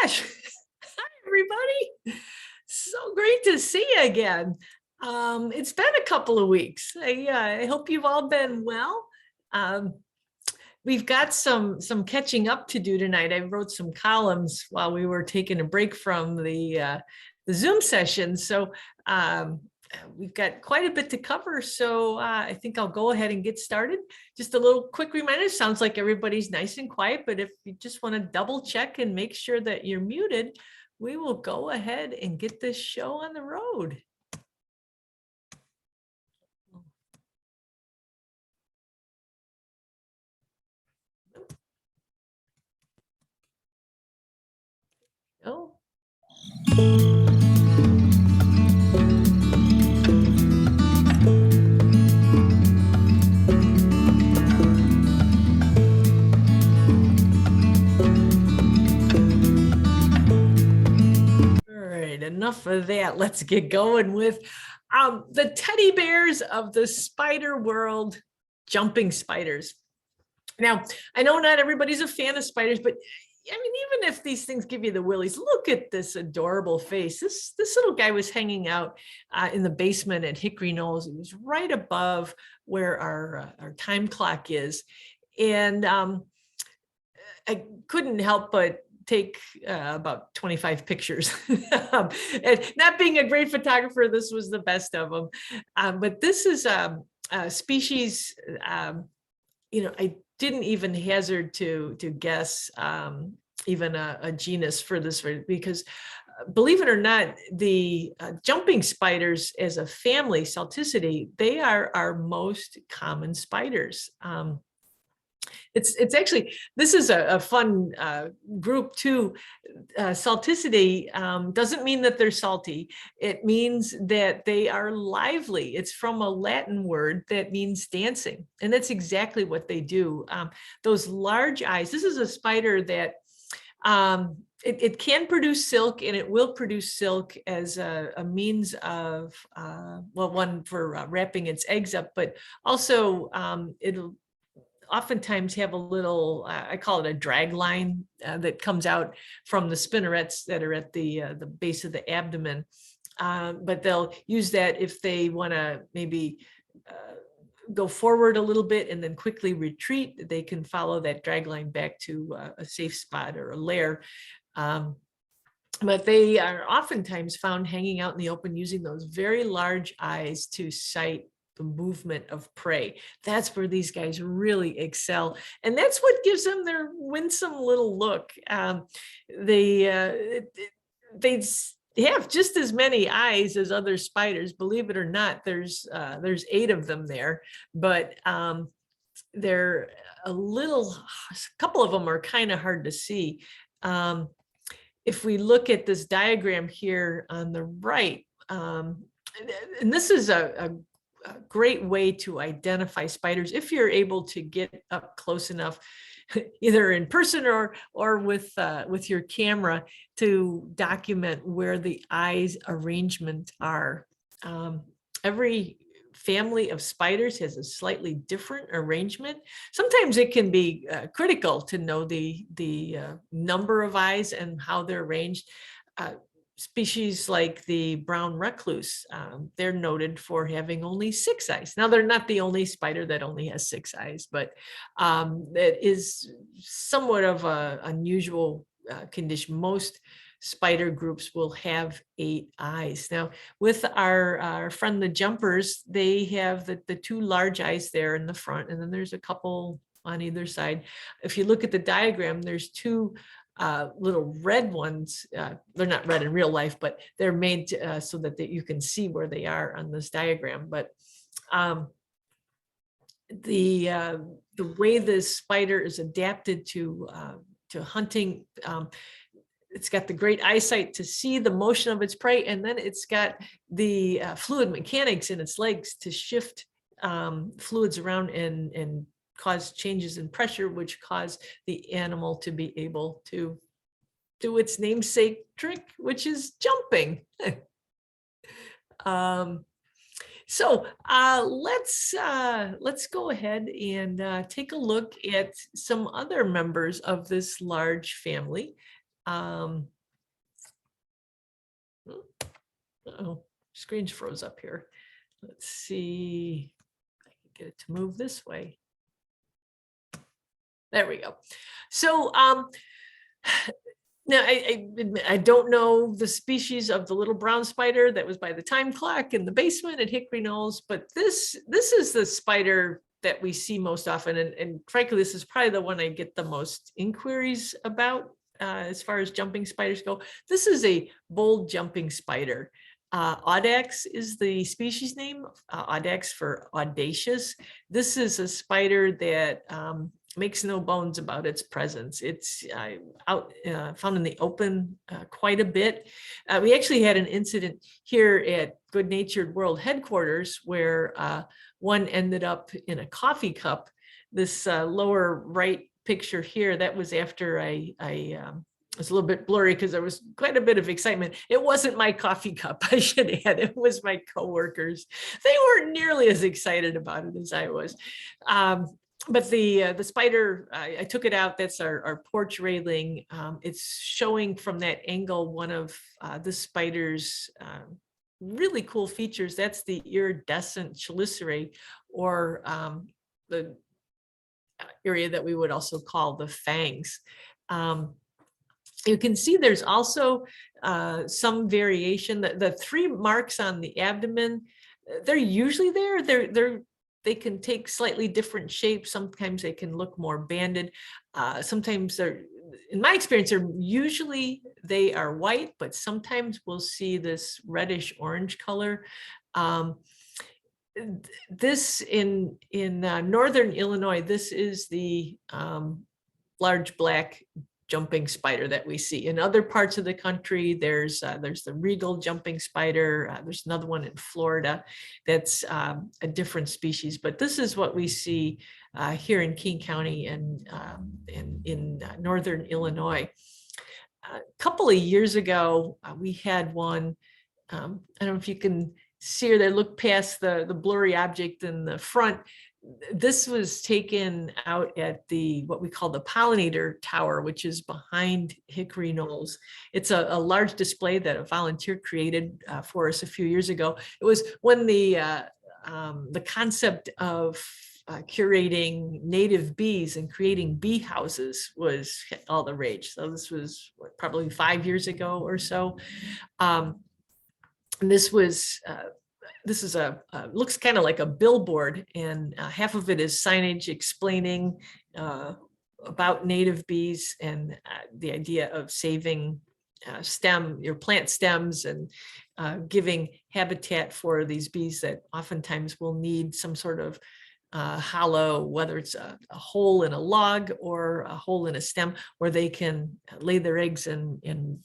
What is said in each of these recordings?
gosh. Hi, everybody. So great to see you again. It's been a couple of weeks. I hope you've all been well. Um, we've got some catching up to do tonight. I wrote some columns while we were taking a break from the Zoom session. So we've got quite a bit to cover. So I think I'll go ahead and get started. Just a little quick reminder, sounds like everybody's nice and quiet, but if you just want to double check and make sure that you're muted, we will go ahead and get this show on the road. Oh. Enough of that. Let's get going with the teddy bears of the spider world, jumping spiders. Now, I know not everybody's a fan of spiders, but I mean, even if these things give you the willies, look at this adorable face. This little guy was hanging out in the basement at Hickory Knolls. It was right above where our time clock is. And I couldn't help but take about 25 pictures. And not being a great photographer, this was the best of them. But this is a species, I didn't even hazard to guess even a genus for this, because believe it or not, the jumping spiders as a family, Salticity, they are our most common spiders. It's actually, this is a fun group too. Salticity doesn't mean that they're salty. It means that they are lively. It's from a Latin word that means dancing. And that's exactly what they do. Those large eyes, this is a spider that it can produce silk, and it will produce silk as a means of, well, one for wrapping its eggs up, but also it'll oftentimes have a little, I call it a drag line that comes out from the spinnerets that are at the base of the abdomen. But they'll use that if they want to maybe go forward a little bit and then quickly retreat. They can follow that drag line back to a safe spot or a lair. But they are oftentimes found hanging out in the open using those very large eyes to sight the movement of prey. That's where these guys really excel. And that's what gives them their winsome little look. They have just as many eyes as other spiders. Believe it or not, there's 8 of them there, but they're a couple of them are kind of hard to see. If we look at this diagram here on the right, and this is a great way to identify spiders if you're able to get up close enough, either in person or with your camera, to document where the eyes arrangement are. Every family of spiders has a slightly different arrangement. Sometimes it can be critical to know the number of eyes and how they're arranged. Species like the brown recluse, they're noted for having only 6 eyes. Now, they're not the only spider that only has 6 eyes, but that is somewhat of an unusual condition. Most spider groups will have 8 eyes. Now, with our friend the jumpers, they have the 2 large eyes there in the front, and then there's a couple on either side. If you look at the diagram, there's 2 little red ones. They're not red in real life, but they're made so that you can see where they are on this diagram. But the way this spider is adapted to hunting, it's got the great eyesight to see the motion of its prey, and then it's got the fluid mechanics in its legs to shift fluids around and cause changes in pressure, which cause the animal to be able to do its namesake trick, which is jumping. So let's go ahead and take a look at some other members of this large family. Oh, screen's froze up here. Let's see if I can get it to move this way. There we go. So now I don't know the species of the little brown spider that was by the time clock in the basement at Hickory Knolls, but this is the spider that we see most often. And frankly, this is probably the one I get the most inquiries about as far as jumping spiders go. This is a bold jumping spider. Audax is the species name, Audax for audacious. This is a spider that makes no bones about its presence. It's found in the open quite a bit. We actually had an incident here at Good Natured World headquarters where one ended up in a coffee cup. This lower right picture here, that was after I it's a little bit blurry because there was quite a bit of excitement. It wasn't my coffee cup, I should add. It was my coworkers. They weren't nearly as excited about it as I was. But the spider, I took it out. That's our porch railing. It's showing from that angle one of the spider's really cool features. That's the iridescent chelicerae, or the area that we would also call the fangs. You can see there's also some variation. The three marks on the abdomen, they're usually there. They can take slightly different shapes. Sometimes they can look more banded. Sometimes they're, in my experience, they are white, but sometimes we'll see this reddish orange color. This in northern Illinois, this is the large black jumping spider that we see. In other parts of the country, there's the regal jumping spider. There's another one in Florida that's a different species, but this is what we see here in King County and in northern Illinois. A couple of years ago, we had one. I don't know if you can see or they look past the blurry object in the front. This was taken out at what we call the pollinator tower, which is behind Hickory Knolls. It's a large display that a volunteer created for us a few years ago. It was when the concept of curating native bees and creating bee houses was all the rage. So this was probably 5 years ago or so. This is looks kind of like a billboard, and half of it is signage explaining about native bees and the idea of saving your plant stems and giving habitat for these bees that oftentimes will need some sort of hollow, whether it's a hole in a log or a hole in a stem where they can lay their eggs and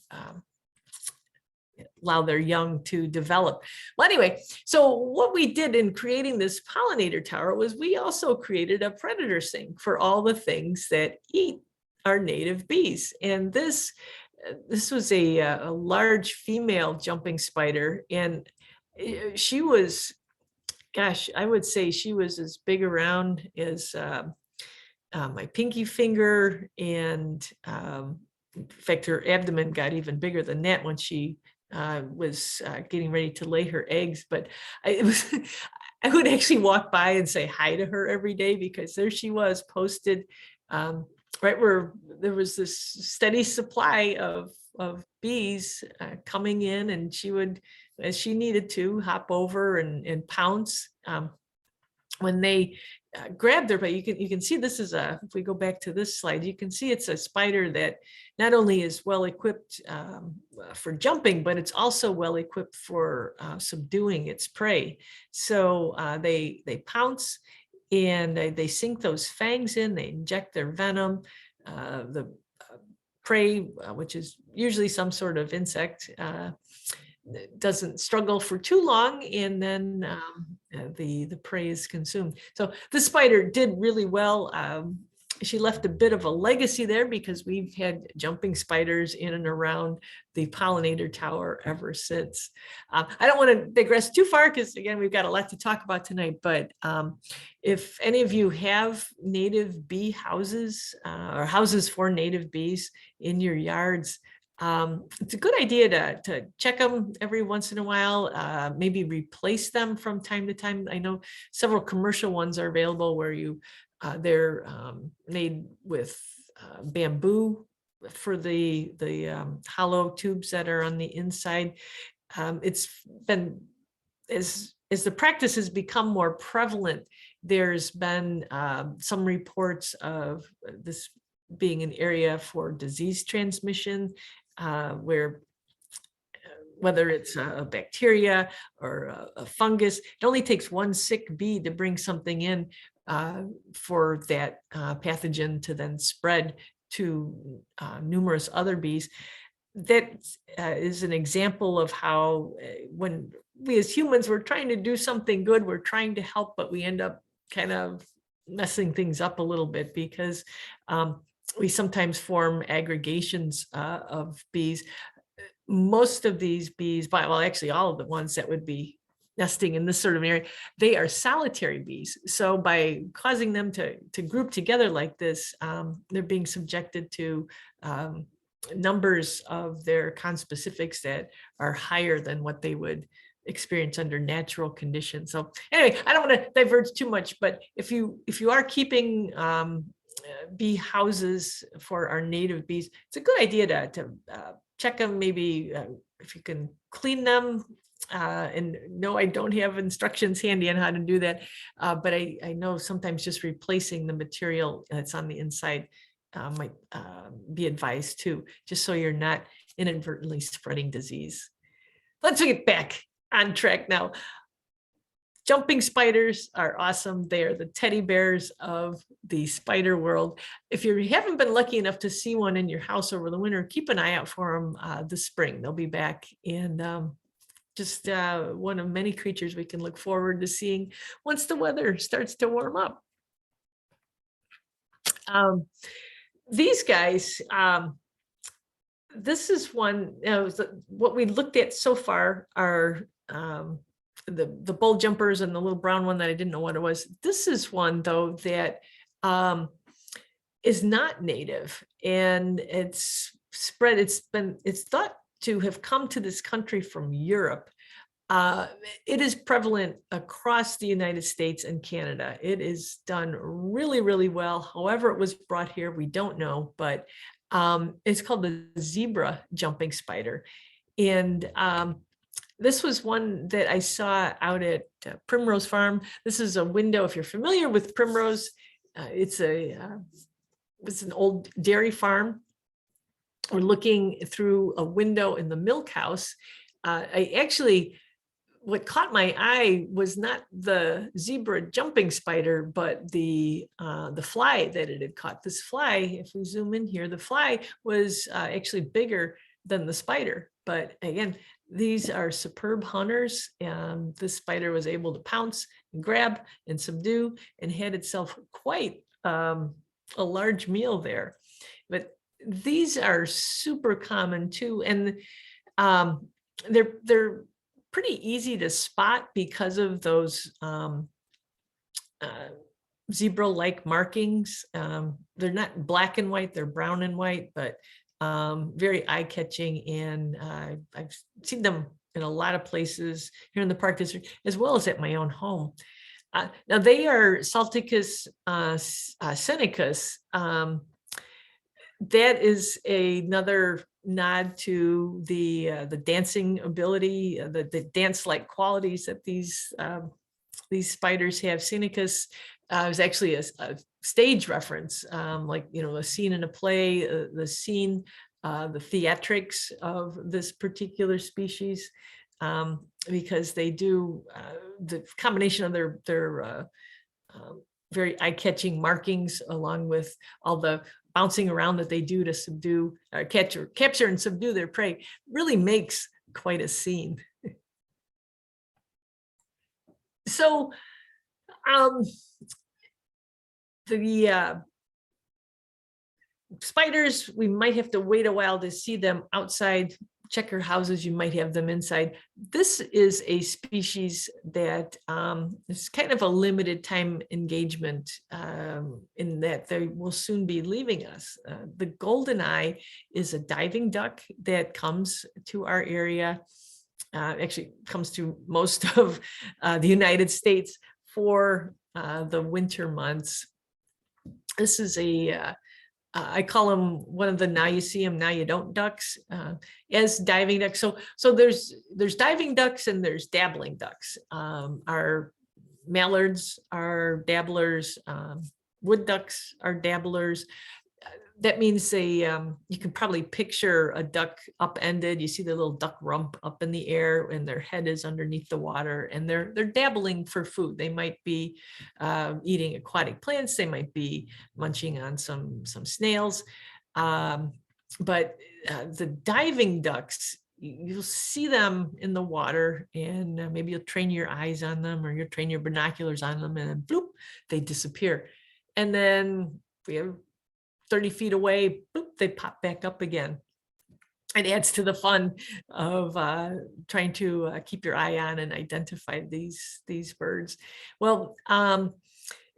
allow their young to develop. Well, anyway, so what we did in creating this pollinator tower was we also created a predator sink for all the things that eat our native bees. And this was a large female jumping spider, and she was, gosh, I would say she was as big around as my pinky finger, and in fact, her abdomen got even bigger than that when she was getting ready to lay her eggs. But I would actually walk by and say hi to her every day, because there she was posted right where there was this steady supply of bees coming in, and she would, as she needed to, hop over and pounce when they grabbed her. But you can see this is if we go back to this slide, you can see it's a spider that not only is well equipped for jumping, but it's also well equipped for subduing its prey. So they pounce and they sink those fangs in, they inject their venom. The prey, which is usually some sort of insect, doesn't struggle for too long, and then the prey is consumed. So the spider did really well. She left a bit of a legacy there, because we've had jumping spiders in and around the pollinator tower ever since. I don't want to digress too far, because again, we've got a lot to talk about tonight, but if any of you have native bee houses or houses for native bees in your yards, It's a good idea to check them every once in a while, maybe replace them from time to time. I know several commercial ones are available where they're made with bamboo for the hollow tubes that are on the inside. It's been, as the practice has become more prevalent, there's been some reports of this being an area for disease transmission, where whether it's a bacteria or a fungus, it only takes one sick bee to bring something in for that pathogen to then spread to numerous other bees. That is an example of how when we as humans, we're trying to do something good, we're trying to help, but we end up kind of messing things up a little bit because we sometimes form aggregations of bees. Most of these bees, well, actually all of the ones that would be nesting in this sort of area, they are solitary bees. So by causing them to group together like this, they're being subjected to numbers of their conspecifics that are higher than what they would experience under natural conditions. So anyway, I don't want to diverge too much, but if you are keeping bee houses for our native bees, it's a good idea to check them, maybe if you can clean them. And no, I don't have instructions handy on how to do that, but I know sometimes just replacing the material that's on the inside might be advised too, just so you're not inadvertently spreading disease. Let's get back on track now. Jumping spiders are awesome. They are the teddy bears of the spider world. If you haven't been lucky enough to see one in your house over the winter, keep an eye out for them this spring. They'll be back, and just one of many creatures we can look forward to seeing once the weather starts to warm up. These guys, this is one, what we looked at so far are the bull jumpers and the little brown one that I didn't know what it was. This is one though that is not native, and it's spread. It's thought to have come to this country from Europe. It is prevalent across the United States and Canada. It is done really, really well. However it was brought here, we don't know, but it's called the zebra jumping spider. And this was one that I saw out at Primrose Farm. This is a window, if you're familiar with Primrose, it's an old dairy farm. We're looking through a window in the milk house. What caught my eye was not the zebra jumping spider, but the fly that it had caught. This fly, if we zoom in here, the fly was actually bigger than the spider. But again, these are superb hunters, and this spider was able to pounce and grab and subdue and had itself quite a large meal there. But these are super common too, and they're pretty easy to spot because of those zebra-like markings. They're not black and white, they're brown and white, but very eye-catching, and I've seen them in a lot of places here in the park district, as well as at my own home. Now they are Salticus seneca. That is another nod to the dancing ability, the dance-like qualities that these spiders have. Senecus is actually a stage reference, like, a scene in a play, the scene, the theatrics of this particular species, because they do the combination of their very eye-catching markings, along with all the bouncing around that they do to subdue, capture and subdue their prey, really makes quite a scene. So the spiders, we might have to wait a while to see them outside checker houses, you might have them inside. This is a species that is kind of a limited time engagement in that they will soon be leaving us. The goldeneye is a diving duck that comes to our area, actually comes to most of the United States for the winter months. This is I call them one of the now you see them, now you don't ducks as diving ducks. So there's diving ducks and there's dabbling ducks. Our mallards are dabblers, wood ducks are dabblers. That means you can probably picture a duck upended. You see the little duck rump up in the air and their head is underneath the water, and they're dabbling for food. They might be eating aquatic plants. They might be munching on some snails. But the diving ducks, you'll see them in the water, and maybe you'll train your eyes on them, or you'll train your binoculars on them, and then bloop, they disappear. And then we have 30 feet away, boop, they pop back up again. It adds to the fun of trying to keep your eye on and identify these birds. Well,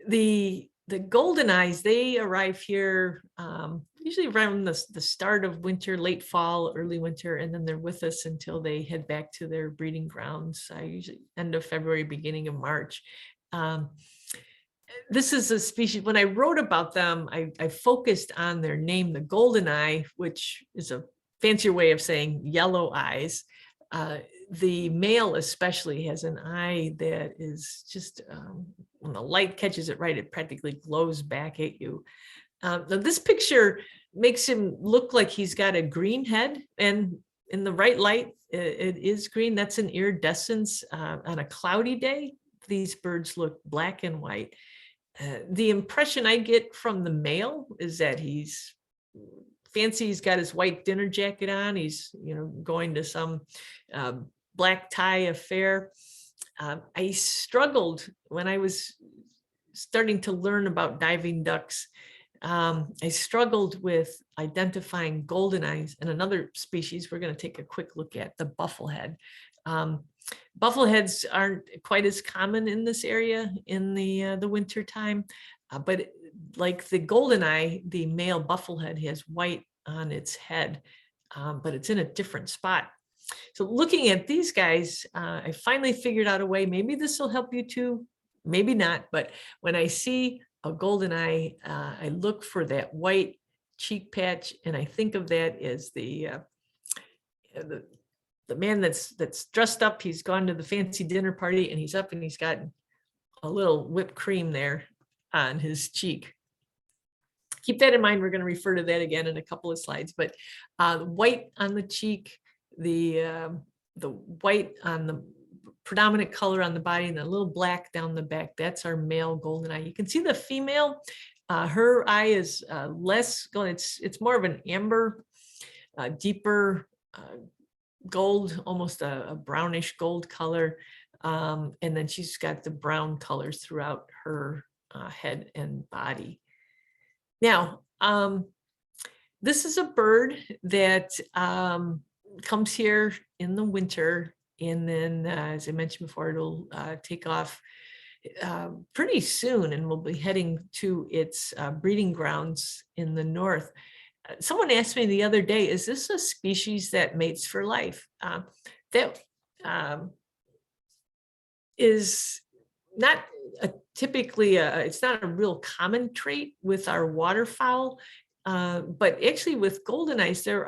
the goldeneyes, they arrive here usually around the start of winter, late fall, early winter, and then they're with us until they head back to their breeding grounds, usually end of February, beginning of March. This is a species, when I wrote about them, I focused on their name, the goldeneye, which is a fancier way of saying yellow eyes. The male especially has an eye that is just, when the light catches it right, it practically glows back at you. Now this picture makes him look like he's got a green head, and in the right light, it is green. That's an iridescence. On a cloudy day, these birds look black and white. The impression I get from the male is that he's fancy. He's got his white dinner jacket on. He's, going to some black tie affair. I struggled when I was starting to learn about diving ducks. I struggled with identifying goldeneyes and another species we're going to take a quick look at, the bufflehead. Buffleheads aren't quite as common in this area in the winter time, but like the goldeneye, the male bufflehead has white on its head, but it's in a different spot. So looking at these guys, I finally figured out a way. Maybe this will help you too, maybe not. But when I see a goldeneye, I look for that white cheek patch, and I think of that as the man that's dressed up. He's gone to the fancy dinner party, and he's up and he's got a little whipped cream there on his cheek. Keep that in mind. We're going to refer to that again in a couple of slides, but white on the cheek, the white on the predominant color on the body, and a little black down the back. That's our male goldeneye. You can see the female, her eye is less golden. It's more of an amber, deeper gold, almost a brownish gold color. And then she's got the brown colors throughout her head and body. Now, this is a bird that comes here in the winter, and then, as I mentioned before, it'll take off pretty soon, and we'll be heading to its breeding grounds in the north. Someone asked me the other day, is this a species that mates for life? That is not typically, it's not a real common trait with our waterfowl, but actually with goldeneyes, there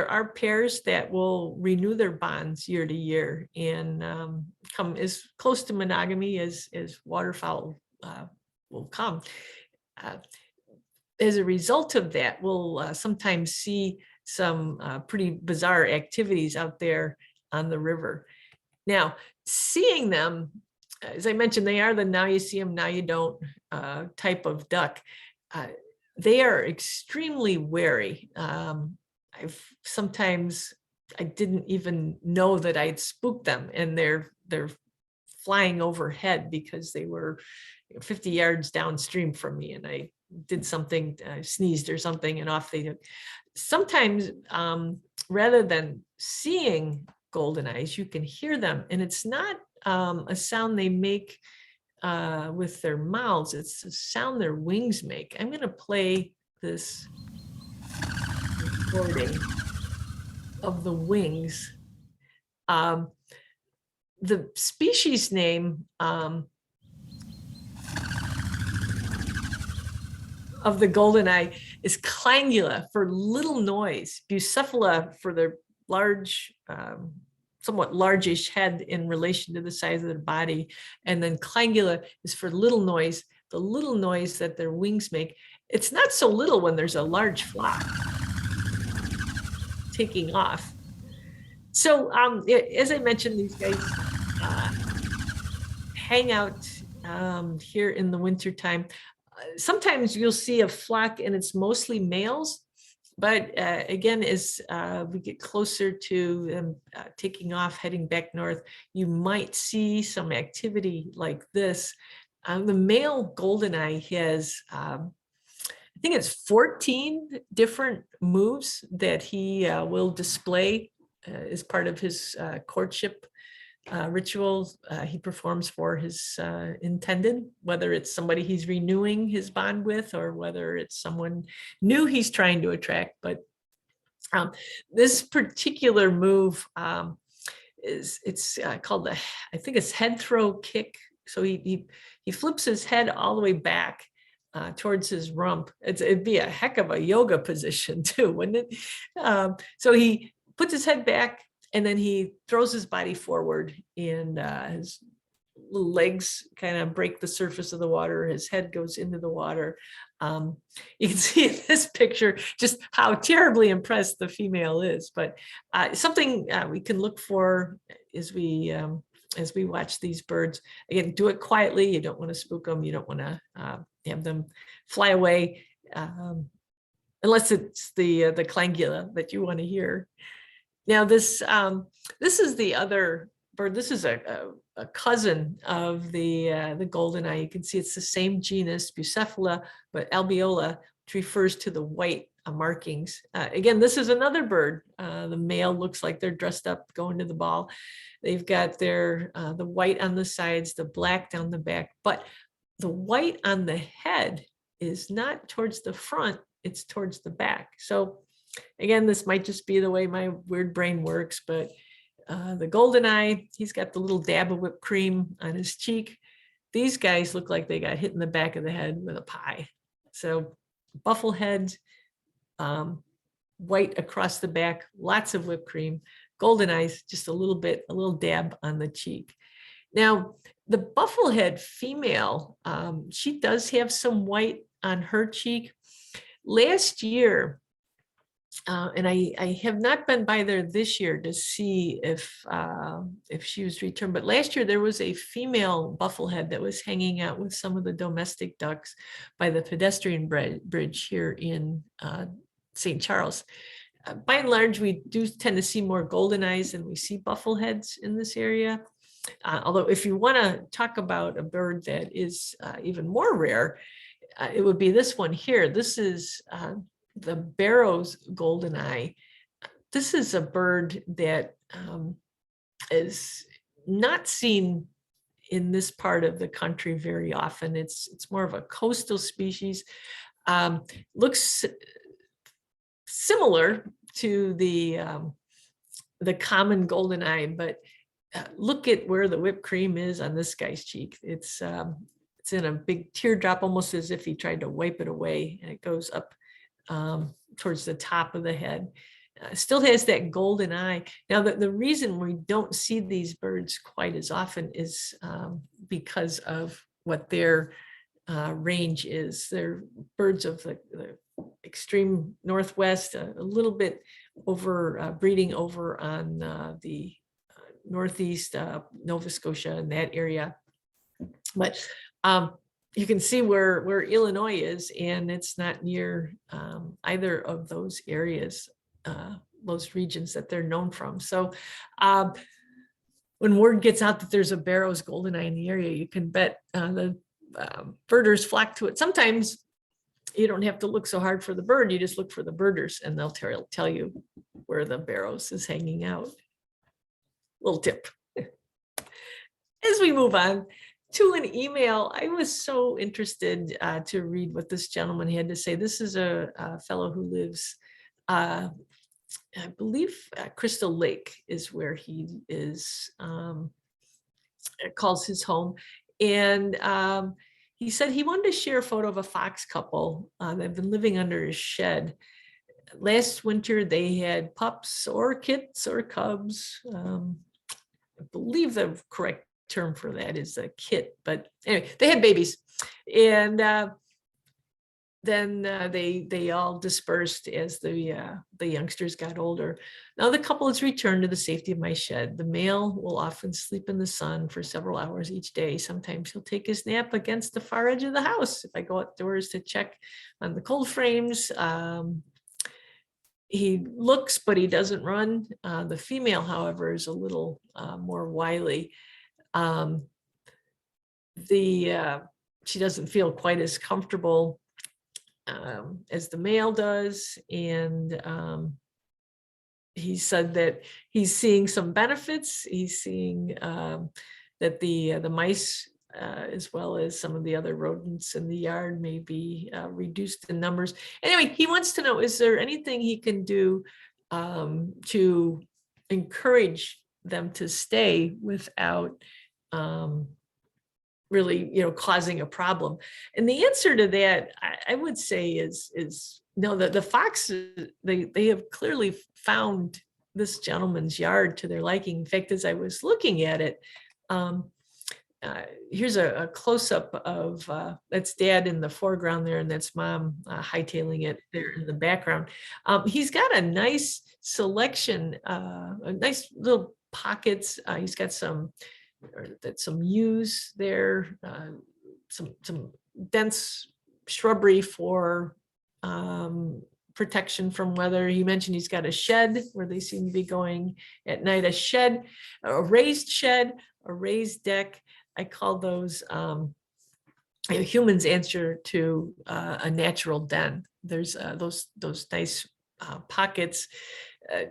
are pairs that will renew their bonds year to year and come as close to monogamy as waterfowl will come. As a result of that, we'll sometimes see some pretty bizarre activities out there on the river. Now, seeing them, as I mentioned, they are the now you see them, now you don't type of duck. They are extremely wary. Sometimes I didn't even know that I'd spooked them, and they're flying overhead because they were 50 yards downstream from me, and I did something, sneezed or something, and off they took. Sometimes rather than seeing goldeneyes, you can hear them, and it's not a sound they make with their mouths. It's a sound their wings make. I'm going to play this recording of the wings. The species name of the goldeneye is clangula for little noise, bucephala for their large, somewhat largish head in relation to the size of their body, and then clangula is for little noise, the little noise that their wings make. It's not so little when there's a large flock taking off. So as I mentioned, these guys hang out here in the wintertime. Sometimes you'll see a flock and it's mostly males, but again, as we get closer to them taking off, heading back north, you might see some activity like this. The male goldeneye has, I think it's 14 different moves that he will display as part of his courtship rituals he performs for his intended, whether it's somebody he's renewing his bond with or whether it's someone new he's trying to attract. But this particular move it's called the, I think it's head throw kick. So he flips his head all the way back towards his rump. It'd be a heck of a yoga position too, wouldn't it? So he puts his head back, and then he throws his body forward, and his little legs kind of break the surface of the water. His head goes into the water. You can see in this picture just how terribly impressed the female is. But something we can look for as we watch these birds. Again, do it quietly. You don't want to spook them. You don't want to have them fly away, unless it's the clangula that you want to hear. Now this is the other bird. This is a cousin of the goldeneye. You can see it's the same genus, Bucephala, but albeola, which refers to the white markings. Again, this is another bird. The male looks like they're dressed up going to the ball. They've got their the white on the sides, the black down the back, but the white on the head is not towards the front, it's towards the back. So again, this might just be the way my weird brain works, but the goldeneye, he's got the little dab of whipped cream on his cheek. These guys look like they got hit in the back of the head with a pie. So buffle heads, white across the back, lots of whipped cream. Goldeneyes, just a little dab on the cheek. Now, the bufflehead female, she does have some white on her cheek. Last year, and I have not been by there this year to see if she was returned, but last year there was a female bufflehead that was hanging out with some of the domestic ducks by the pedestrian bridge here in St. Charles. By and large, we do tend to see more goldeneyes than we see buffleheads in this area. Although if you want to talk about a bird that is even more rare, it would be this one here. This is the Barrow's goldeneye. This is a bird that is not seen in this part of the country very often. It's more of a coastal species. Looks similar to the common goldeneye, but look at where the whipped cream is on this guy's cheek. It's in a big teardrop, almost as if he tried to wipe it away, and it goes up towards the top of the head. Still has that golden eye. Now, the reason we don't see these birds quite as often is because of what their range is. They're birds of the extreme northwest, a little bit over breeding over on the northeast, Nova Scotia and that area. But you can see where Illinois is, and it's not near either of those areas, those regions that they're known from. So when word gets out that there's a Barrow's goldeneye in the area, you can bet the birders flock to it. Sometimes you don't have to look so hard for the bird, you just look for the birders and they'll tell you where the barrows is hanging out. Little tip. As we move on to an email, I was so interested to read what this gentleman had to say. This is a fellow who lives, I believe Crystal Lake is where he is, calls his home. And he said he wanted to share a photo of a fox couple that have been living under his shed. Last winter, they had pups or kits or cubs. I believe the correct term for that is a kit, but anyway, they had babies. And then they all dispersed as the youngsters got older. Now the couple has returned to the safety of my shed. The male will often sleep in the sun for several hours each day. Sometimes he'll take his nap against the far edge of the house. If I go outdoors to check on the cold frames, he looks, but he doesn't run. The female, however, is a little more wily. She doesn't feel quite as comfortable as the male does. And he said that he's seeing some benefits. He's seeing that the mice, as well as some of the other rodents in the yard, may be reduced in numbers. Anyway, he wants to know, is there anything he can do to encourage them to stay without really, causing a problem? And the answer to that, I would say is no, the foxes, they have clearly found this gentleman's yard to their liking. In fact, as I was looking at it, here's a close-up of that's Dad in the foreground there, and that's Mom hightailing it there in the background. He's got a nice selection, a nice little pockets. He's got some yews there, some dense shrubbery for protection from weather. He mentioned he's got a shed where they seem to be going at night, a shed, a raised shed, a raised deck. I call those, humans answer to a natural den. There's those nice pockets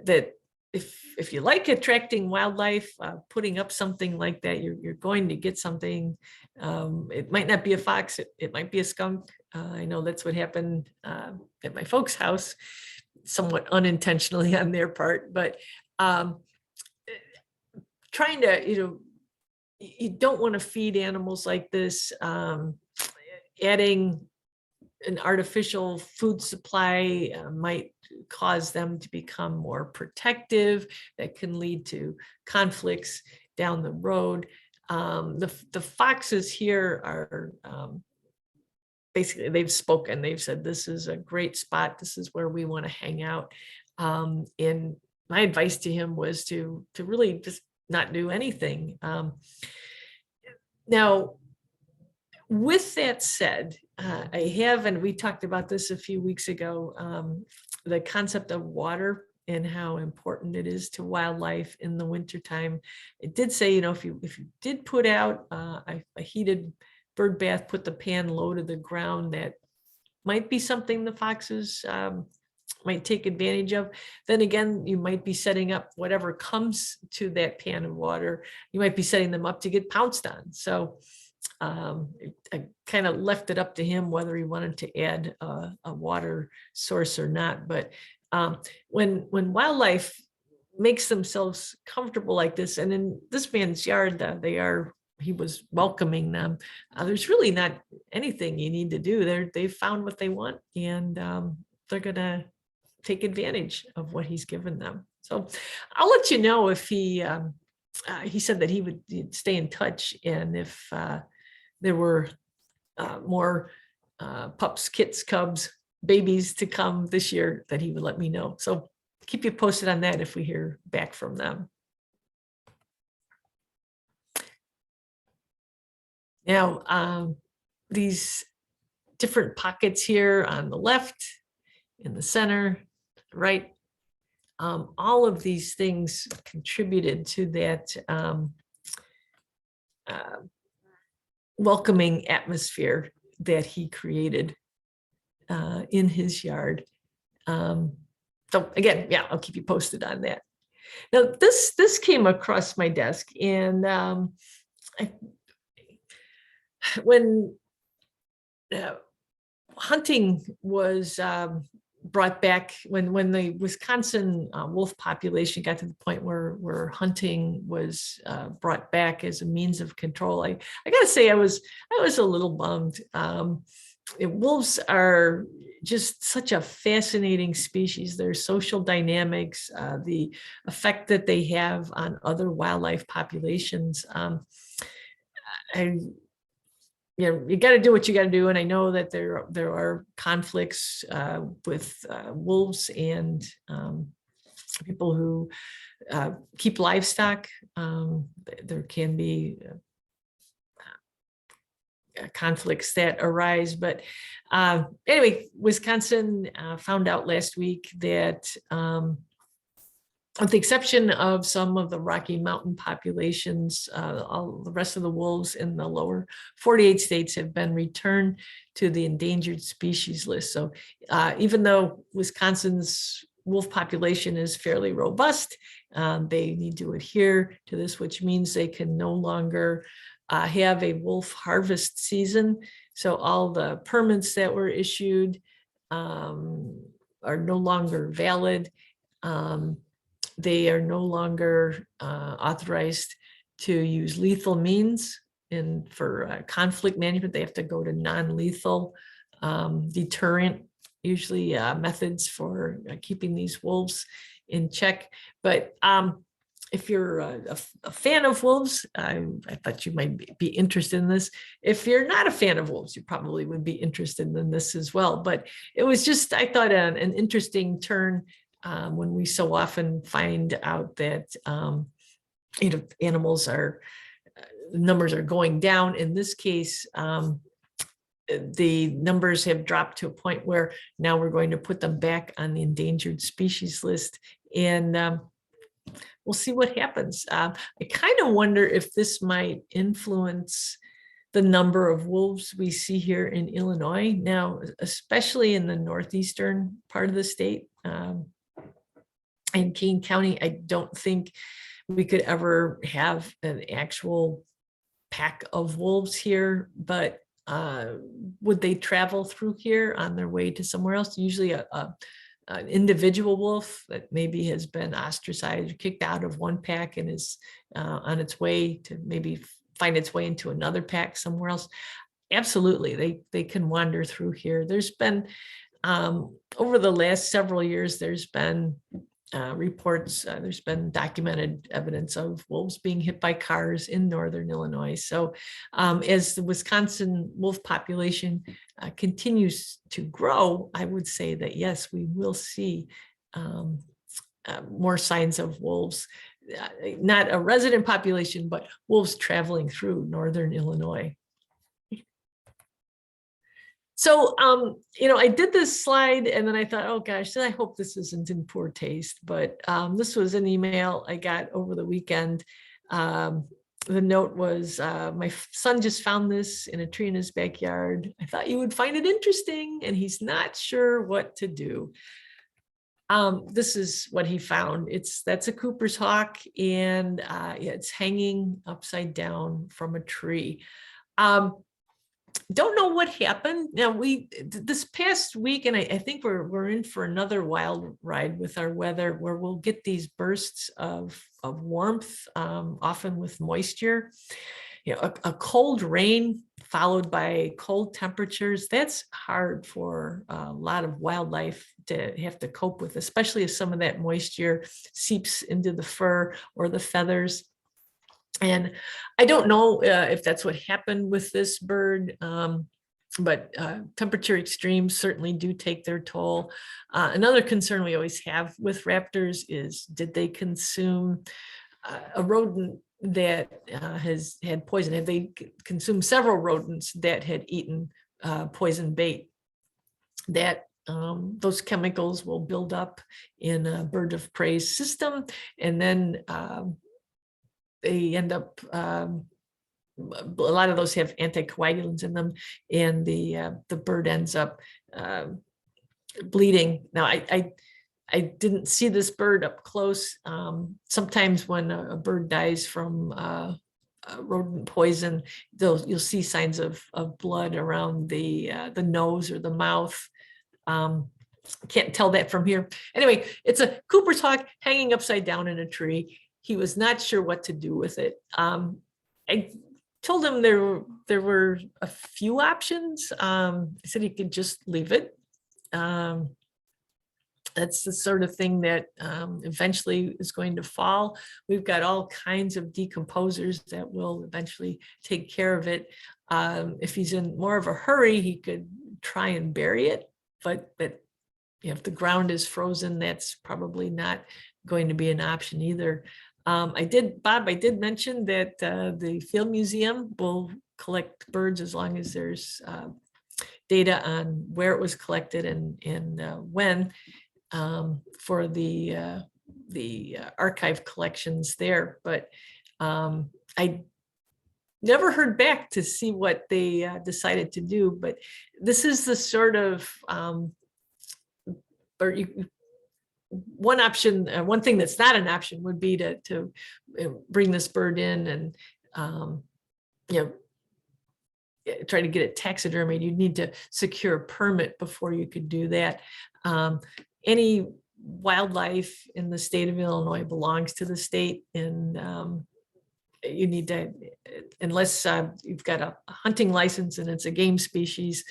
that if you like attracting wildlife, putting up something like that, you're going to get something. It might not be a fox, it might be a skunk. I know that's what happened at my folks' house, somewhat unintentionally on their part, but trying to, you don't want to feed animals like this. Adding an artificial food supply might cause them to become more protective. That can lead to conflicts down the road. The foxes here are basically, they've spoken. They've said, this is a great spot. This is where we want to hang out. And my advice to him was to really just not do anything. Now, with that said, I have, and we talked about this a few weeks ago, the concept of water and how important it is to wildlife in the wintertime. It did say, if you did put out a heated bird bath, put the pan low to the ground, that might be something the foxes might take advantage of. Then again, you might be setting up whatever comes to that pan of water. You might be setting them up to get pounced on. So I kind of left it up to him whether he wanted to add a water source or not. But when wildlife makes themselves comfortable like this, and in this man's yard, he was welcoming them. There's really not anything you need to do. They've found what they want, and they're gonna take advantage of what he's given them. So I'll let you know if he said that he'd stay in touch, and if there were more pups, kits, cubs, babies to come this year, that he would let me know. So keep you posted on that if we hear back from them. Now, these different pockets here on the left, in the center, right, all of these things contributed to that welcoming atmosphere that he created in his yard. So again, yeah, I'll keep you posted on that. Now, this came across my desk, and when hunting was brought back, when the Wisconsin wolf population got to the point where hunting was brought back as a means of control, I got to say I was a little bummed. Wolves are just such a fascinating species. Their social dynamics, the effect that they have on other wildlife populations. You got to do what you got to do, and I know that there are conflicts with wolves and people who keep livestock. There can be conflicts that arise, but anyway, Wisconsin found out last week that with the exception of some of the Rocky Mountain populations, all the rest of the wolves in the lower 48 states have been returned to the endangered species list. So even though Wisconsin's wolf population is fairly robust, they need to adhere to this, which means they can no longer have a wolf harvest season. So all the permits that were issued are no longer valid. They are no longer authorized to use lethal means, and for conflict management, they have to go to non-lethal deterrent, usually methods for keeping these wolves in check. But if you're a fan of wolves, I thought you might be interested in this. If you're not a fan of wolves, you probably would be interested in this as well. But it was just, I thought, an interesting turn when we so often find out that animals numbers are going down. In this case, the numbers have dropped to a point where now we're going to put them back on the endangered species list, and we'll see what happens. I kind of wonder if this might influence the number of wolves we see here in Illinois now, especially in the northeastern part of the state. In Kane County, I don't think we could ever have an actual pack of wolves here, but would they travel through here on their way to somewhere else? Usually an individual wolf that maybe has been ostracized or kicked out of one pack and is on its way to maybe find its way into another pack somewhere else. Absolutely, they can wander through here. There's been, over the last several years, there's been reports, there's been documented evidence of wolves being hit by cars in northern Illinois. So as the Wisconsin wolf population continues to grow, I would say that yes, we will see more signs of wolves, not a resident population, but wolves traveling through northern Illinois. So, I did this slide and then I thought, oh gosh, I hope this isn't in poor taste, but this was an email I got over the weekend. The note was, my son just found this in a tree in his backyard. I thought you would find it interesting, and he's not sure what to do. This is what he found. That's a Cooper's hawk, and it's hanging upside down from a tree. Don't know what happened. Now this past week, and I think we're in for another wild ride with our weather, where we'll get these bursts of warmth, often with moisture. A cold rain followed by cold temperatures, that's hard for a lot of wildlife to have to cope with, especially if some of that moisture seeps into the fur or the feathers. And I don't know if that's what happened with this bird, but temperature extremes certainly do take their toll. Another concern we always have with raptors is, did they consume a rodent that has had poison? Have they consumed several rodents that had eaten poison bait? That those chemicals will build up in a bird of prey system, and then they end up, a lot of those have anticoagulants in them, and the bird ends up bleeding. Now, I didn't see this bird up close. Sometimes when a bird dies from rodent poison, you'll see signs of blood around the nose or the mouth. Can't tell that from here. Anyway, it's a Cooper's hawk hanging upside down in a tree. He was not sure what to do with it. I told him there were a few options. I said he could just leave it. That's the sort of thing that eventually is going to fall. We've got all kinds of decomposers that will eventually take care of it. If he's in more of a hurry, he could try and bury it, but if the ground is frozen, that's probably not going to be an option either. Bob, I did mention that the Field Museum will collect birds as long as there's data on where it was collected and when, for the archive collections there. But I never heard back to see what they decided to do. But this is the sort of one option, one thing that's not an option would be to bring this bird in and try to get it taxidermied. You'd need to secure a permit before you could do that. Any wildlife in the state of Illinois belongs to the state, and you need to, unless you've got a hunting license and it's a game species,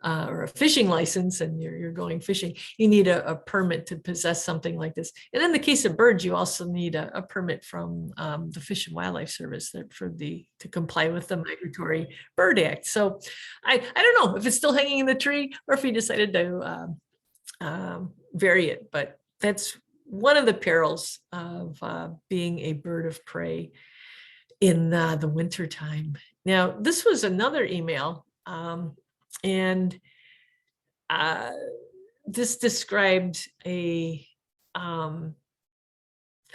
or a fishing license and you're going fishing, you need a permit to possess something like this. And in the case of birds, you also need a permit from the Fish and Wildlife Service to comply with the Migratory Bird Act. So I don't know if it's still hanging in the tree or if he decided to vary it, but that's one of the perils of being a bird of prey in the winter time. Now, this was another email. And this described a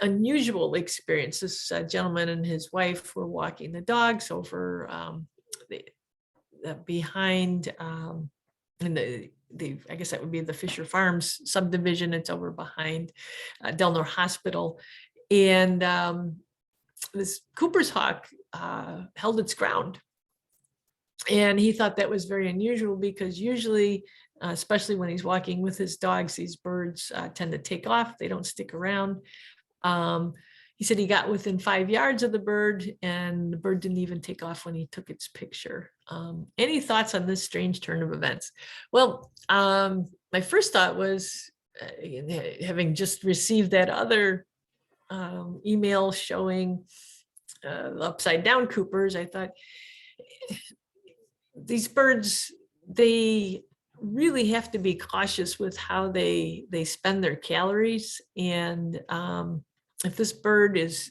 unusual experience. This gentleman and his wife were walking the dogs over behind in I guess that would be the Fisher Farms subdivision. It's over behind Delnor Hospital, and this Cooper's hawk held its ground. And he thought that was very unusual because usually, especially when he's walking with his dogs, these birds tend to take off. They don't stick around. He said he got within 5 yards of the bird and the bird didn't even take off when he took its picture. Any thoughts on this strange turn of events? Well, my first thought was, having just received that other email showing upside down Coopers, I thought, these birds, they really have to be cautious with how they spend their calories. And if this bird is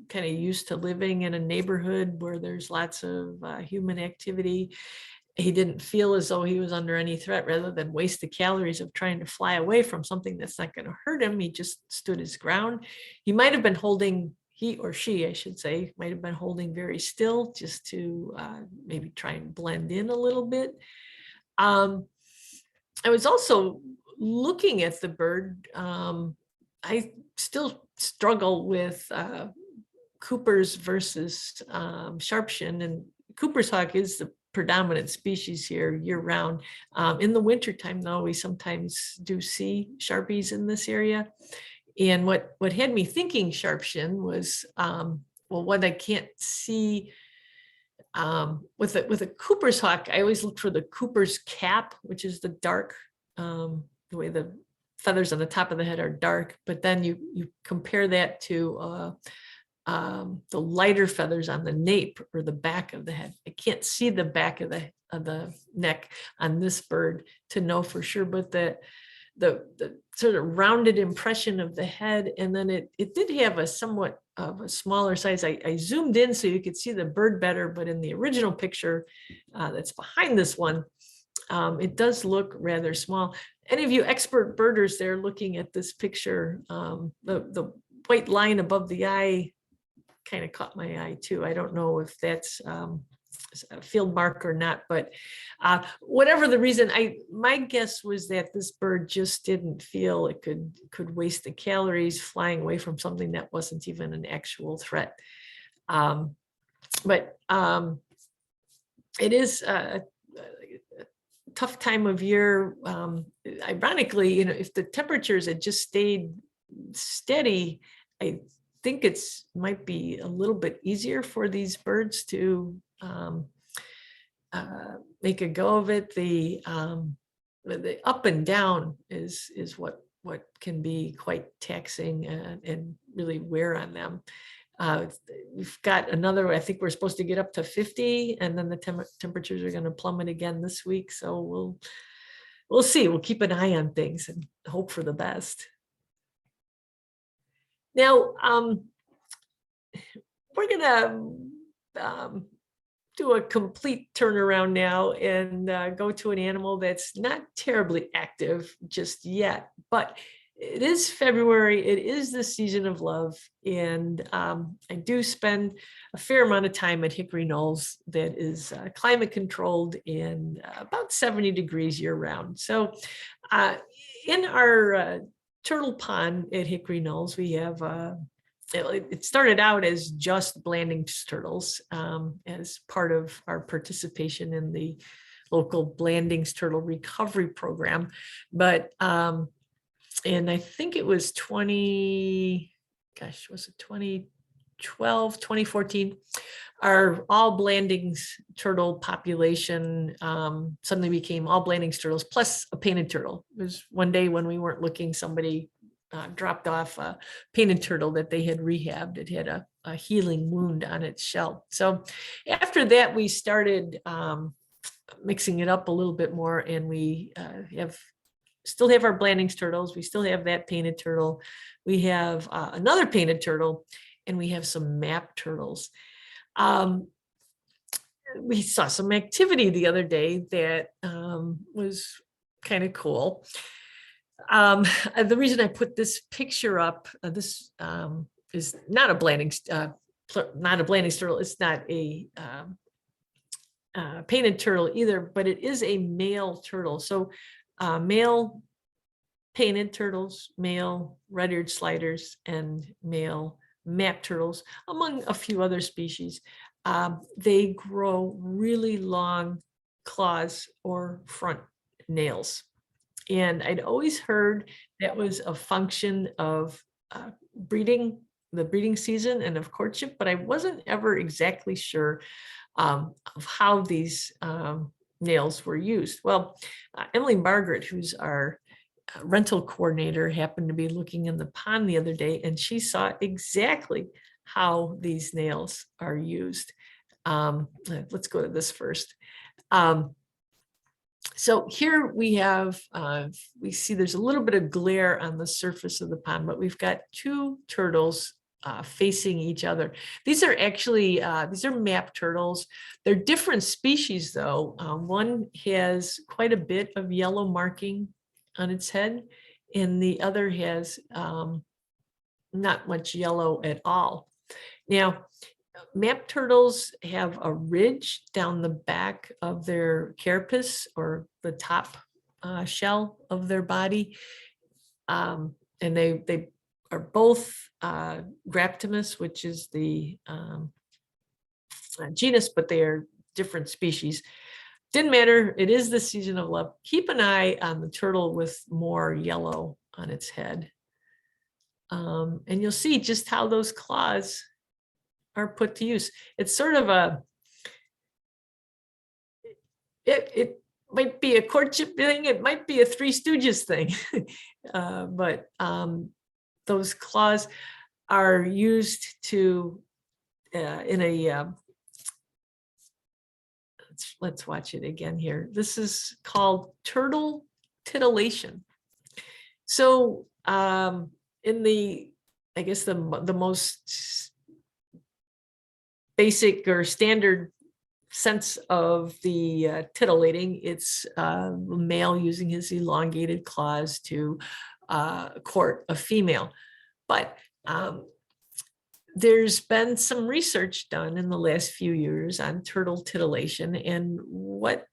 kind of used to living in a neighborhood where there's lots of human activity, he didn't feel as though he was under any threat. Rather than waste the calories of trying to fly away from something that's not going to hurt him, he just stood his ground. He might have been holding, he or she, I should say, might have been holding very still just to maybe try and blend in a little bit. I was also looking at the bird. I still struggle with Cooper's versus Sharpshin, and Cooper's hawk is the predominant species here year round. In the wintertime, though, we sometimes do see Sharpies in this area. And what had me thinking Sharpshin was, well, what I can't see with a Cooper's hawk, I always look for the Cooper's cap, which is the dark, the way the feathers on the top of the head are dark, but then you compare that to the lighter feathers on the nape or the back of the head. I can't see the back of the neck on this bird to know for sure, but the sort of rounded impression of the head, and then it did have a somewhat of a smaller size. I zoomed in so you could see the bird better, but in the original picture that's behind this one, it does look rather small. Any of you expert birders there looking at this picture, the white line above the eye kind of caught my eye too. I don't know if that's field mark or not, but whatever the reason, my guess was that this bird just didn't feel it could waste the calories flying away from something that wasn't even an actual threat. But it is a tough time of year. Ironically, if the temperatures had just stayed steady, I think might be a little bit easier for these birds to make a go of it. The up and down is what can be quite taxing and really wear on them. We've got another, I think we're supposed to get up to 50, and then the temperatures are going to plummet again this week. So we'll see. We'll keep an eye on things and hope for the best. Now, we're going to do a complete turnaround now and go to an animal that's not terribly active just yet, but it is February. It is the season of love. And I do spend a fair amount of time at Hickory Knolls that is climate controlled and about 70 degrees year round. So in our turtle pond at Hickory Knolls, we have it started out as just Blanding's turtles as part of our participation in the local Blanding's Turtle Recovery Program. But and I think it was 2012, 2014, our all Blanding's turtle population suddenly became all Blanding's turtles plus a painted turtle. It was one day when we weren't looking, somebody dropped off a painted turtle that they had rehabbed. It had a healing wound on its shell. So after that, we started mixing it up a little bit more, and we still have our Blanding's turtles. We still have that painted turtle. We have another painted turtle, and we have some map turtles. We saw some activity the other day that was kind of cool. The reason I put this picture up, this is not a Blanding's turtle. It's not a painted turtle either, but it is a male turtle. So male painted turtles, male red-eared sliders, and male map turtles, among a few other species. They grow really long claws or front nails. And I'd always heard that was a function of breeding, the breeding season and of courtship, but I wasn't ever exactly sure of how these nails were used. Well, Emily Margaret, who's our rental coordinator, happened to be looking in the pond the other day, and she saw exactly how these nails are used. Let's go to this first. So here we have, we see there's a little bit of glare on the surface of the pond, but we've got two turtles facing each other. These are actually, these are map turtles. They're different species though. One has quite a bit of yellow marking on its head, and the other has not much yellow at all. Now, map turtles have a ridge down the back of their carapace, or the top shell of their body. And they are both Graptimus, which is the genus, but they are different species. Didn't matter. It is the season of love. Keep an eye on the turtle with more yellow on its head. And you'll see just how those claws are put to use. It's sort of a, it might be a courtship thing. It might be a Three Stooges thing. But those claws are used to, in a, let's watch it again here. This is called turtle titillation. So in the, I guess the most basic or standard sense of the titillating, it's a male using his elongated claws to court a female. But there's been some research done in the last few years on turtle titillation, and what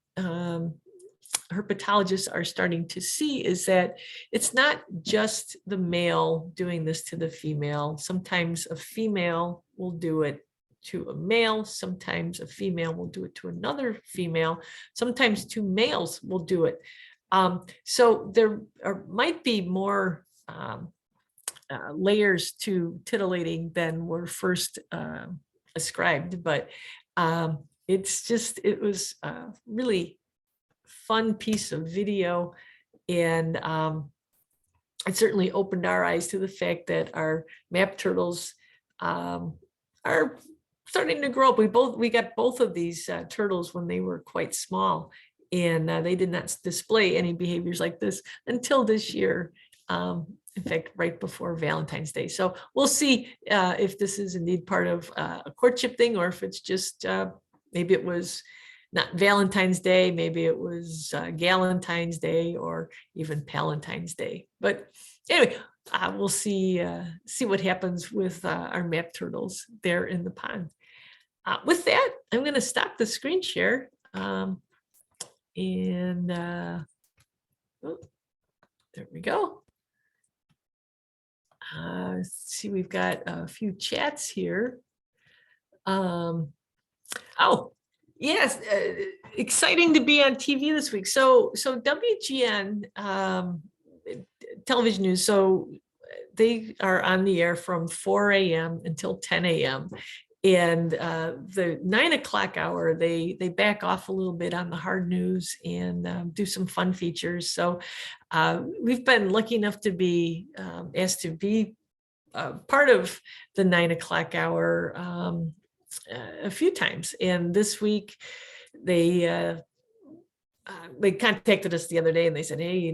herpetologists are starting to see is that it's not just the male doing this to the female. Sometimes a female will do it to a male. Sometimes a female will do it to another female. Sometimes two males will do it. So there might be more layers to titillating than were first ascribed, but it was really fun piece of video, and it certainly opened our eyes to the fact that our map turtles are starting to grow up. We got both of these turtles when they were quite small, and they did not display any behaviors like this until this year. In fact, right before Valentine's Day. So we'll see if this is indeed part of a courtship thing, or if it's just maybe it was not Valentine's Day, maybe it was Galentine's Day, or even Palentine's Day. But anyway, we'll see what happens with our map turtles there in the pond. With that, I'm going to stop the screen share, and there we go. Let's see, we've got a few chats here. Oh, yes, exciting to be on TV this week. So WGN television news. So they are on the air from 4 a.m. until 10 a.m. And the 9 o'clock hour, they back off a little bit on the hard news and do some fun features. So we've been lucky enough to be asked to be part of the 9 o'clock hour a few times. And this week they contacted us the other day and they said, hey,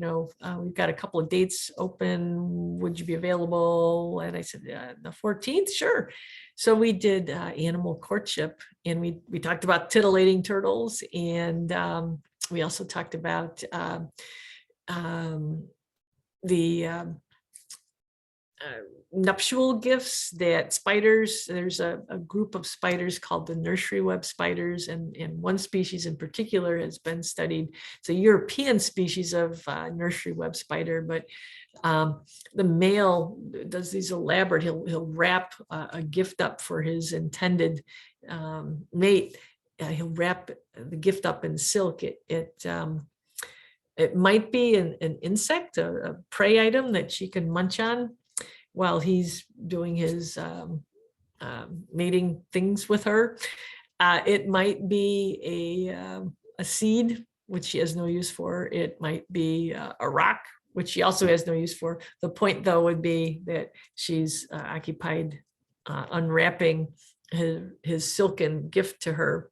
we've got a couple of dates open. Would you be available? And I said, the 14th, sure. So we did animal courtship, and we talked about titillating turtles, and we also talked about the nuptial gifts that spiders, there's a group of spiders called the nursery web spiders, and one species in particular has been studied. It's a European species of nursery web spider, but the male does these elaborate, he'll wrap a gift up for his intended mate. He'll wrap the gift up in silk. It might be an insect, a prey item that she can munch on while he's doing his mating things with her. It might be a seed, which she has no use for. It might be a rock, which she also has no use for. The point, though, would be that she's occupied unwrapping his silken gift to her.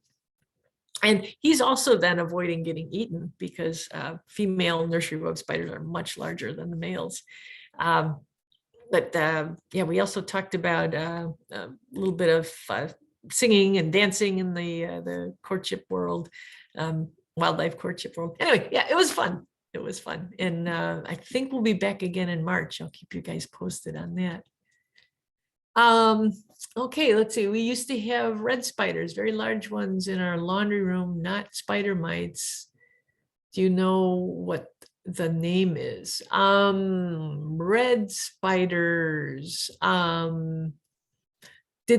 And he's also then avoiding getting eaten, because female nursery web spiders are much larger than the males. But we also talked about a little bit of singing and dancing in the courtship world, wildlife courtship world. Anyway, yeah, it was fun. It was fun. And I think we'll be back again in March. I'll keep you guys posted on that. Okay, let's see. We used to have red spiders, very large ones, in our laundry room, not spider mites. Do you know what the name is? Red spiders. Did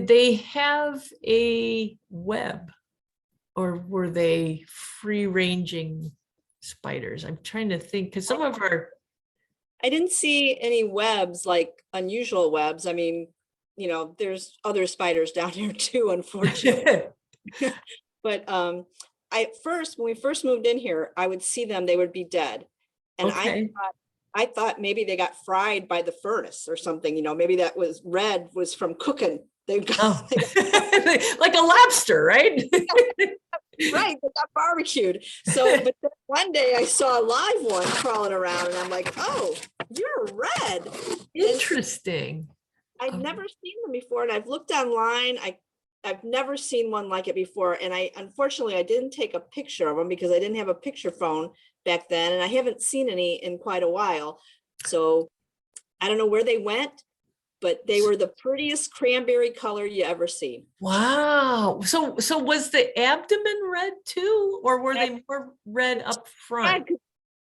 they have a web, or were they free-ranging spiders? I'm trying to think, because some of our... I didn't see any webs, like unusual webs. I mean, there's other spiders down here too, unfortunately. But when we first moved in here, I would see them, they would be dead. And okay. I thought maybe they got fried by the furnace or something, maybe that was red was from cooking. They got like a lobster, right? Right, they got barbecued. So, but then one day I saw a live one crawling around, and I'm like, "Oh, you're red." Interesting. I'd never seen them before, and I've looked online. I've never seen one like it before, and unfortunately I didn't take a picture of them because I didn't have a picture phone back then, and I haven't seen any in quite a while. So I don't know where they went, but they were the prettiest cranberry color you ever seen. Wow. So was the abdomen red too, or were they more red up front?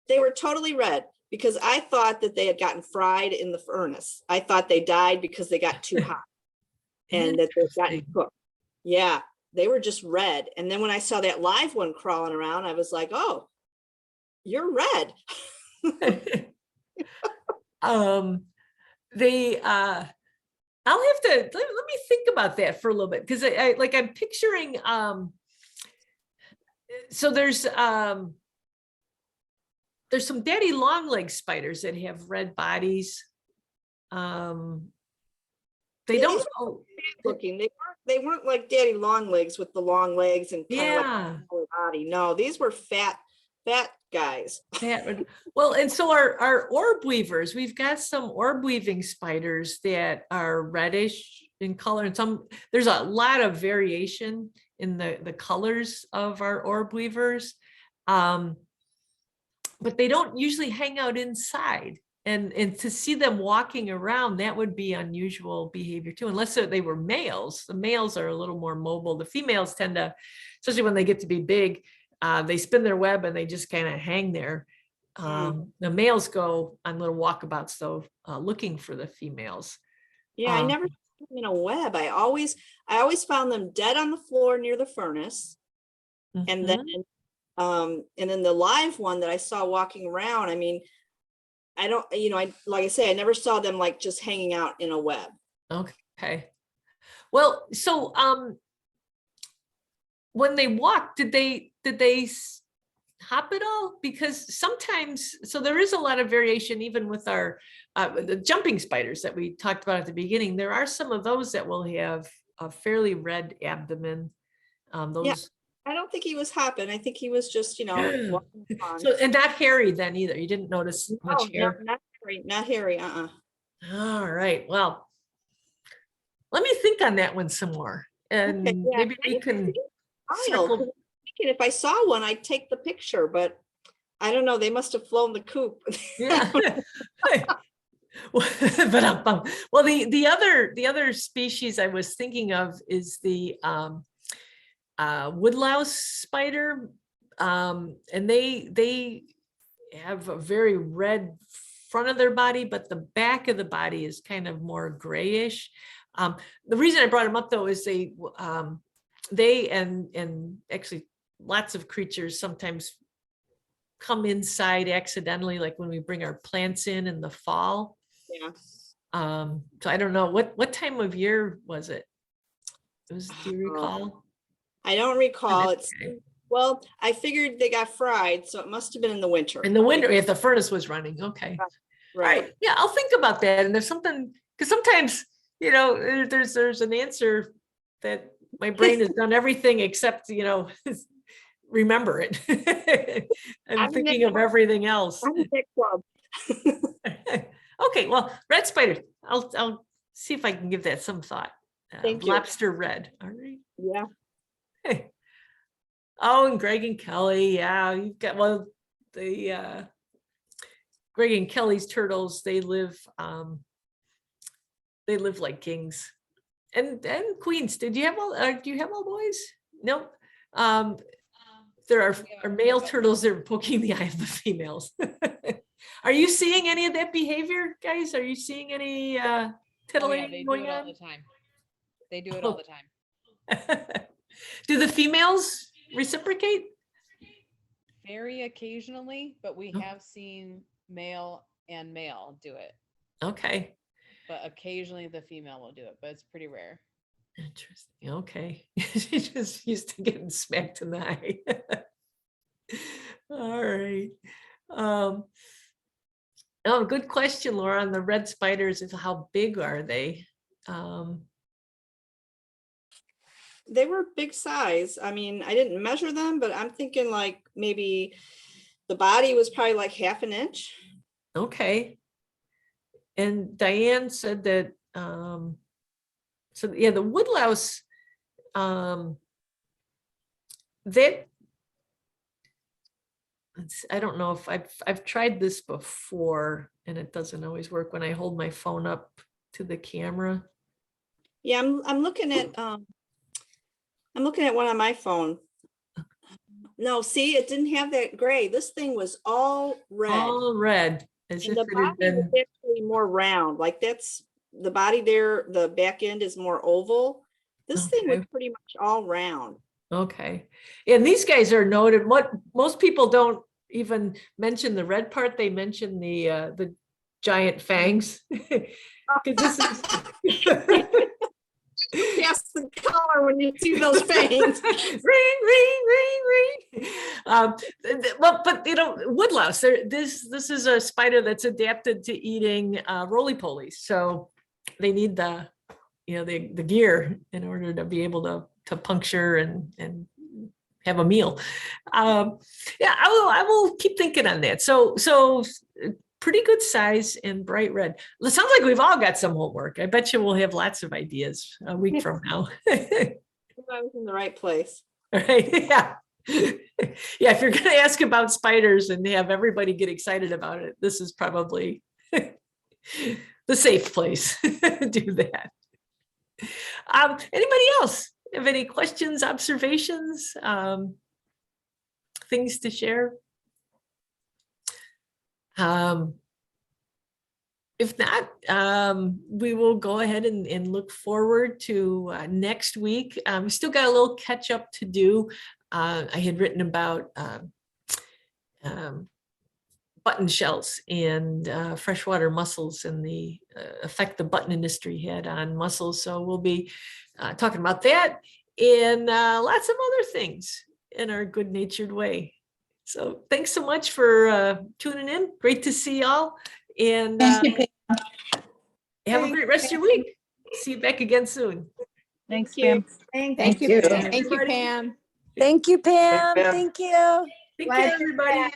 They were totally red because I thought that they had gotten fried in the furnace. I thought they died because they got too hot and that they got cooked. Yeah, they were just red. And then when I saw that live one crawling around, I was like, oh, you're red. They I'll have to let me think about that for a little bit, because I'm picturing so there's some daddy long leg spiders that have red bodies. They don't looking. They weren't like daddy long legs with the long legs and kind of like body. No, these were fat guys. Well, and so our orb weavers, we've got some orb weaving spiders that are reddish in color, and there's a lot of variation in the colors of our orb weavers, but they don't usually hang out inside. And to see them walking around, that would be unusual behavior too, unless they were males. The males are a little more mobile. The females tend to, especially when they get to be big, they spin their web and they just kind of hang there. The males go on little walkabouts though, looking for the females. Yeah, I never saw them in a web. I always found them dead on the floor near the furnace. And then the live one that I saw walking around, I mean, I don't, like I say, I never saw them like just hanging out in a web. Okay. Well, so when they walk, did they hop at all? Because sometimes, so there is a lot of variation even with our the jumping spiders that we talked about at the beginning. There are some of those that will have a fairly red abdomen. Those. I don't think he was hopping. I think he was just, walking on. So, and not hairy then either. You didn't notice much hair. Not hairy. All right. Well, let me think on that one some more, and maybe we can. If I saw one, I'd take the picture, but I don't know. They must have flown the coop. Yeah. Well, the other species I was thinking of is the woodlouse spider, and they have a very red front of their body, but the back of the body is kind of more grayish. The reason I brought them up though is they and actually lots of creatures sometimes come inside accidentally, like when we bring our plants in the fall. Yeah. So I don't know what time of year was it? Do you recall? I don't recall. Well, I figured they got fried, so it must have been in the winter. In the winter, if the furnace was running. Okay. Right. Yeah, I'll think about that. And there's something, because sometimes, there's an answer that my brain has done everything except, remember it. I'm thinking of everything else. I'm a big club. Okay, well, red spiders. I'll see if I can give that some thought. Lobster red. All right. Yeah. Hey. Oh, and Greg and Kelly. Yeah, you've got the Greg and Kelly's turtles. They live like kings and queens. Do you have all boys? No. There are male turtles that are poking the eye of the females. Are you seeing any of that behavior, guys? Are you seeing any titillating going on? All the time. They do it all the time. Do the females reciprocate? Very occasionally, but we have seen male and male do it. Okay. But occasionally the female will do it, but it's pretty rare. Interesting. Okay. She's just used to getting smacked in the eye. All right. Oh, good question, Laura, on the red spiders. How big are they? They were big size. I mean, I didn't measure them, but I'm thinking like maybe the body was probably like half an inch. Okay. And Diane said that, so yeah, the woodlouse, that, I don't know if I've tried this before, and it doesn't always work when I hold my phone up to the camera. Yeah, I'm looking at one on my phone. No, see, it didn't have that gray. This thing was all red. All red, as And if the it had body was been. actually more round, like that's the body there, the back end is more oval. This thing was Okay. pretty much all round. Okay. And these guys are noted. What most people don't even mention the red part, they mention the giant fangs. Because this is Yes, the color when you see those fangs. ring, ring, ring, ring. Well, but you know, woodlouse. This is a spider that's adapted to eating roly-polies, so they need the the gear in order to be able to puncture and have a meal. Yeah, I will keep thinking on that. So pretty good size and bright red. It sounds like we've all got some homework. I bet you we'll have lots of ideas a week from now. I was in the right place. Right? Yeah. Yeah, if you're going to ask about spiders and have everybody get excited about it, this is probably the safe place to do that. Anybody else have any questions, observations, things to share? If not, we will go ahead and look forward to next week. We still got a little catch up to do. I had written about button shells and freshwater mussels and the effect the button industry had on mussels. So we'll be talking about that and lots of other things in our good-natured way. So thanks so much for tuning in. Great to see y'all. And Thank you, Pam. have a great rest of your week. See you back again soon. Thanks, Thank you. Pam. Thank you. Thank you, Everybody. Pam. Thank you, Pam. Pam. Thank you. Take care, everybody.